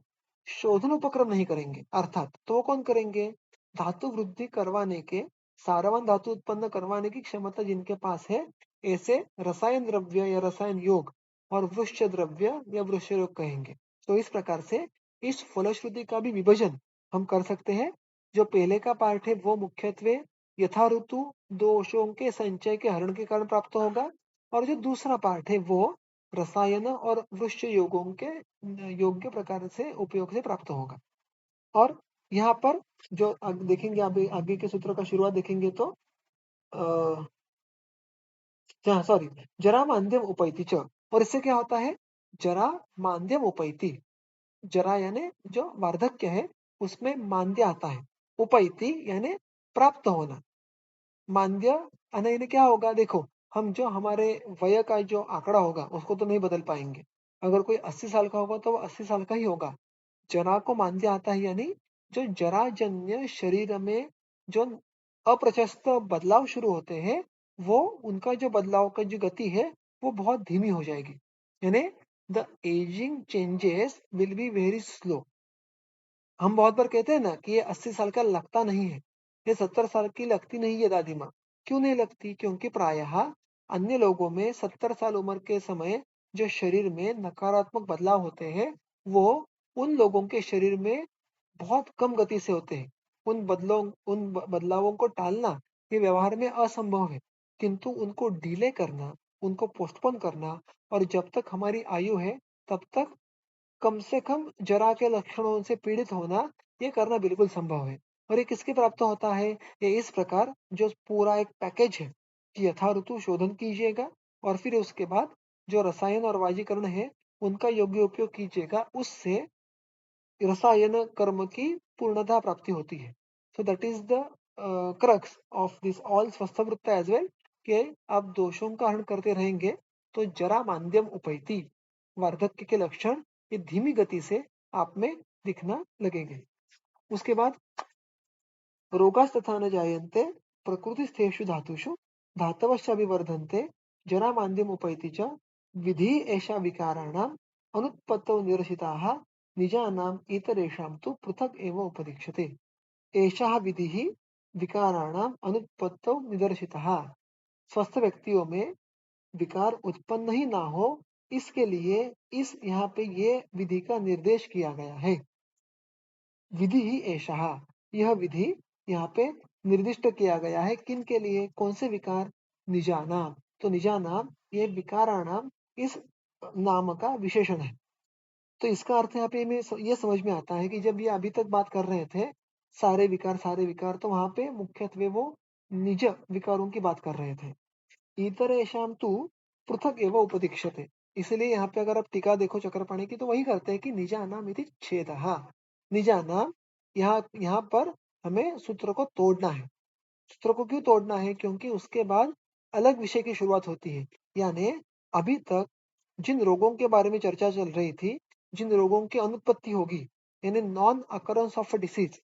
शोधन उपक्रम नहीं करेंगे. अर्थात तो वो कौन करेंगे? धातु वृद्धि करवाने के, सारवान धातु उत्पन्न करवाने की क्षमता जिनके पास है, ऐसे रसायन द्रव्य या रसायन योग और वृक्ष द्रव्य या वृक्ष योग कहेंगे. तो इस प्रकार से इस फलश्रुति का भी विभाजन हम कर सकते हैं. जो पहले का पार्ट है वो मुख्यत्वे यथा ऋतु दोषों के संचय के हरण के कारण प्राप्त होगा, और जो दूसरा पार्ट है वो रसायन और वृक्ष योगों के योग्य प्रकार से उपयोग से प्राप्त होगा. और यहाँ पर जो देखेंगे अभी आगे के सूत्रों का शुरुआत देखेंगे तो सॉरी, जरा मांद्यम उपैति च. और इससे क्या होता है? जरा मांद्यम उपैति. जरा यानी जो वार्धक्य है उसमें मांद्य आता है. उपैति यानी प्राप्त होना. मांद्य आने यानी क्या होगा? देखो, हम जो हमारे वय का जो आंकड़ा होगा उसको तो नहीं बदल पाएंगे. अगर कोई 80 साल का होगा तो वो 80 साल का ही होगा. जरा को मांद्य आता है यानी जो जराजन्य शरीर में जो अप्रशस्त बदलाव शुरू होते हैं, वो उनका जो बदलाव का जो गति है वो बहुत धीमी हो जाएगी. यानी the ageing changes will be very slow. हम बहुत बार कहते हैं ना कि ये 80 साल का लगता नहीं है, ये 70 साल की लगती नहीं है दादी माँ. क्यों नहीं लगती? क्योंकि प्रायः अन्य लोगों में 70 साल उम्र के समय जो शरीर में नकारात्मक बदलाव होते हैं, वो उन लोगों के शरीर में बहुत कम गति से होते हैं. उन बदलावों को टालना ये व्यवहार में असंभव है, किंतु उनको डिले करना, उनको पोस्टपोन करना और जब तक हमारी आयु है तब तक कम से कम जरा के लक्षणों से पीड़ित होना, ये करना बिल्कुल संभव है. और ये किसके प्राप्त होता है? ये इस प्रकार जो पूरा एक पैकेज है कि यथा ऋतु शोधन कीजिएगा और फिर उसके बाद जो रसायन और वाजीकरण है उनका योग्य उपयोग कीजिएगा, उससे रसायन कर्म की पूर्णता प्राप्ति होती है. So that is the crux of this all swasthavritta as well, कि आप दोषों का हरण करते रहेंगे तो जरा मांद्यम उपैति, वार्धक्य के लक्षण ये धीमी गति से आप में दिखना लगेंगे. उसके बाद रोगास्तथा न जायन्ते प्रकृतिस्थेषु धातुषु धातवश्च अभिवर्धन्ते जरा मांद्यम उपैति च. विधि एषा विकाराणाम् अनुत्पत्तौ निरसिताः निजानाम् इतरेषां तु पृथक् एव उपदिक्ष्यते. एषः विधिः विकाराणाम् अनुत्पत्तौ निदर्शितः. स्वस्थ व्यक्तियों में विकार उत्पन्न ही ना हो, इसके लिए इस यहाँ पे ये विधि का निर्देश किया गया है. विधि ही ऐसा, यह विधि यहाँ पे निर्दिष्ट किया गया है. किन के लिए? कौन से विकार? निजानाम. तो निजानाम ये विकाराणाम इस नाम का विशेषण है. तो इसका अर्थ यहाँ पे हमें ये समझ में आता है कि जब ये अभी तक बात कर रहे थे सारे विकार, तो वहां पे मुख्यत्वे वो निज विकारों की बात कर रहे थे। इतरेषां तु पृथक एव उपदिक्ष्यते। इसलिए यहाँ पे अगर आप टीका देखो चक्रपाणि की तो वही करते हैं कि निजानाम इति छेदः। निजानाम, यहाँ पर हमें सूत्र को तोड़ना है। सूत्र को क्यों तोड़ना है? क्योंकि उसके बाद अलग विषय की शुरुआत होती है। यानी अभी तक जिन रोगों के बारे में चर्चा चल रही थी, जिन रोगों की अनुत्पत्ति होगी, यानी नॉन अकरेंस ऑफ डिसीज,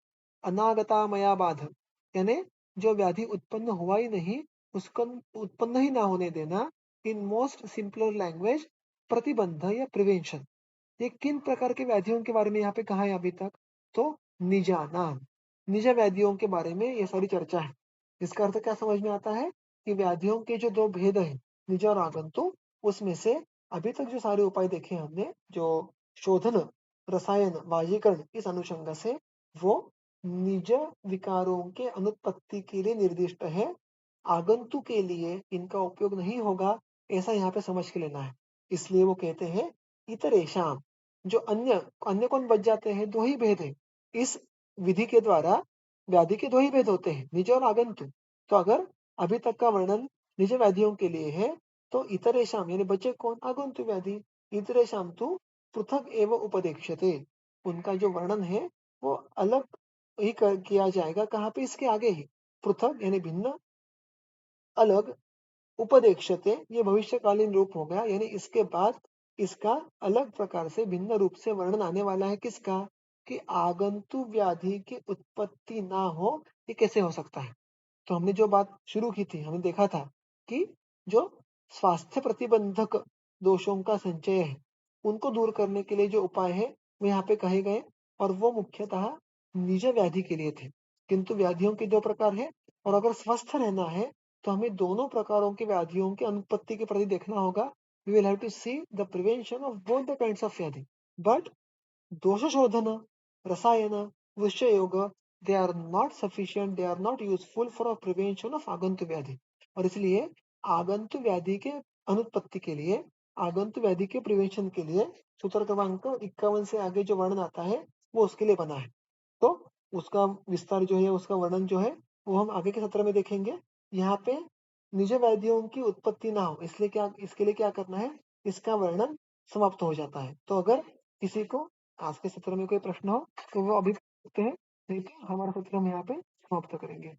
अनागता मया बाध, यानी जो व्याधि उत्पन्न हुआ ही नहीं, उसको उत्पन्न ही ना होने देना, इन मोस्ट सिंपलर लैंग्वेज प्रतिबंध या प्रिवेंशन। ये किन प्रकार के व्याधियों के बारे में यहाँ पे कहा है अभी तक? तो निजाना, निज व्याधियों के बारे में ये सारी चर्चा है। इसका अर्थ क्या समझ में आता है कि व्याधियों के जो दो भेद है, निज और आगंतुक, उसमें से अभी तक जो सारे उपाय देखे हमने, जो शोधन, रसायन, वाजीकरण, इस अनुषंग से वो निज विकारों के अनुत्पत्ति के लिए निर्दिष्ट है। आगंतुक के लिए इनका उपयोग नहीं होगा, ऐसा यहाँ पे समझ के लेना है। इसलिए वो कहते हैं इतरेशाम, जो अन्य अन्य कौन बच जाते हैं? दो ही भेद है इस विधि के द्वारा। व्याधि के दो ही भेद होते हैं, निज और आगंतुक। तो अगर अभी तक का वर्णन निज व्याधियों के लिए है, तो इतरेशाम यानी बचे कौन? आगंतुक व्याधि। इतरेशाम तु पृथक एवं उपदेक्ष्यते, उनका जो वर्णन है वो अलग ही किया जाएगा। कहाँ पे? इसके आगे ही। पृथक यानी भिन्न, अलग, उपदेक्ष्यते ये भविष्यकालीन रूप हो गया, यानी इसके बाद इसका अलग प्रकार से भिन्न रूप से वर्णन आने वाला है। किसका? कि आगंतुक व्याधि की उत्पत्ति ना हो, ये कैसे हो सकता है? तो हमने जो बात शुरू की थी, हमने देखा था कि जो स्वास्थ्य प्रतिबंधक दोषों का संचय है, उनको दूर करने के लिए जो उपाय है वो यहाँ पे कहे गए, और वो मुख्यतः निज व्याधि के लिए थे। किंतु व्याधियों के दो प्रकार है, और अगर स्वस्थ रहना है तो हमें दोनों प्रकारों की व्याधियों की अनुत्पत्ति के प्रति देखना होगा। We will have to see the prevention of both the kinds of व्याधि। बट दोष शोधन, रसायन, विषय योग, they are not sufficient, they are not useful for prevention of आगंतुक व्याधि। और इसलिए आगंतुक व्याधि के अनुत्पत्ति के लिए, आगंतुक व्याधि के प्रिवेंशन के लिए सूत्र क्रमांक 51 से आगे जो वर्णन आता है वो उसके लिए बना है। तो उसका विस्तार जो है, उसका वर्णन जो है वो हम आगे के सत्र में देखेंगे। यहाँ पे निज व्याधियों की उत्पत्ति ना हो, इसलिए क्या, इसके लिए क्या करना है, इसका वर्णन समाप्त हो जाता है। तो अगर किसी को आज के सत्र में कोई प्रश्न हो तो वो अभी पूछते हैं, नहीं तो हमारा सत्र हम यहाँ पे समाप्त करेंगे।